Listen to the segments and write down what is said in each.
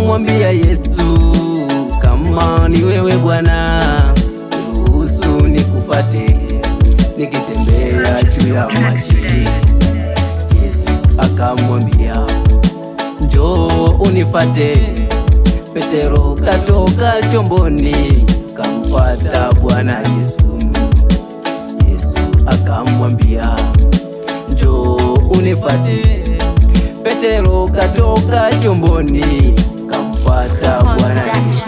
akamwambia Yesu, kama ni wewe Bwana, ruhusu nikufate nikitembea juu ya maji. Yesu akamwambia, njoo unifate. Petero katoka chomboni kamfuata Bwana Yesu. Yesu akamwambia, njoo unifate. Petero katoka chomboni kamfuata Bwana Yesu.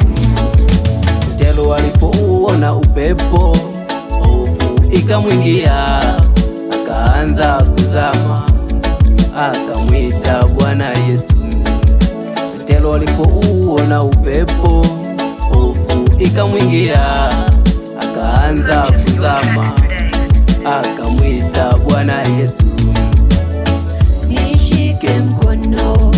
Petero alipouona upepo, hofu ikamwingia, akaanza kuzama, akamwita Bwana Yesu. Petero alipouona upepo, hofu ikamwingia, akaanza kuzama, akamwita Bwana Yesu. Nishike mkono,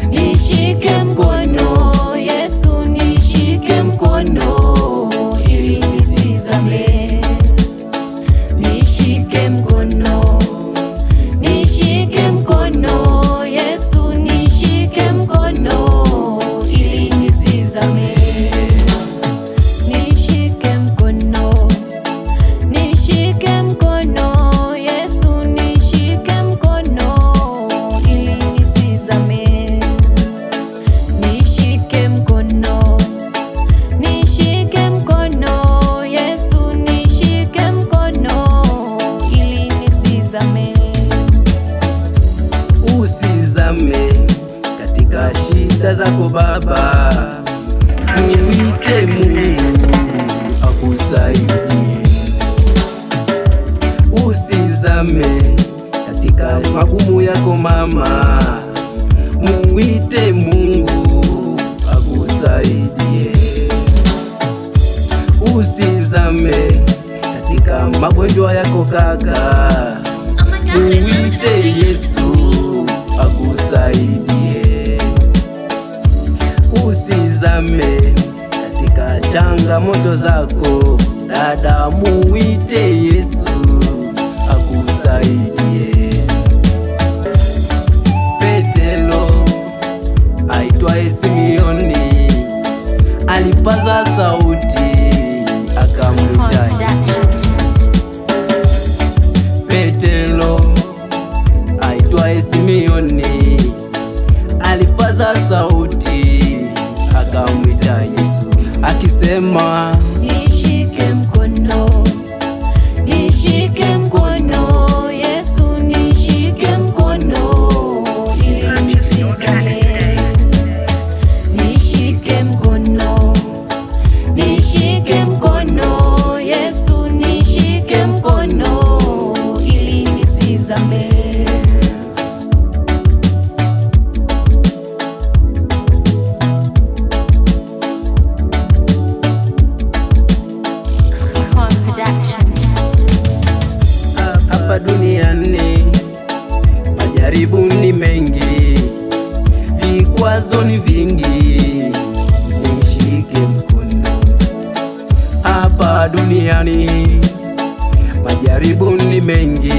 nishike mkono, Yesu nishike mkono, ili nisizame. Nishike mkono, nishike mkono, Yesu nishike mkono, ili nisizame. Nishike mkono, nishike mkono, Yesu nishike mkono, ili nisizame. Nishike mkono, nishike mkono, Yesu nishike mkono, ili nisizame. Usizame katika shida zako Baba, mwite Mungu akusaidie. Usizame katika magumu yako mama, mwite Mungu akusaidie. Usizame katika magonjwa yako kaka, mwite Yesu akusaidie. Usizame katika changamoto zako dada, muite Yesu akusaidie. Petero aitwaye Simioni alipaza sauti akamwita Yesu. Petero aitwaye Simioni alipaza sauti akamwita Yesu akisema, Nishike mkono, nishike mkono, Yesu nishike mkono, ili nisizame. Nishike mkono, nishike mkono, Yesu nishike mkono, ili nisizame. hapa duniani majaribu ni mengi, vikwazo ni vingi, nishike mkono. Hapa duniani majaribu ni mengi,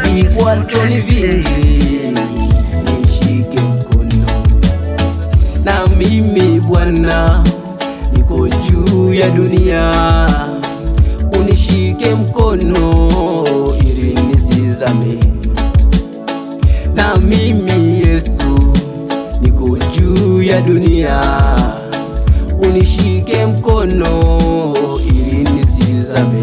vikwazo ni vingi, nishike mkono. Na mimi Bwana niko juu ya dunia, unishike mkono ili nisizame. Na mimi Yesu niko juu ya dunia, unishike mkono ili nisizame.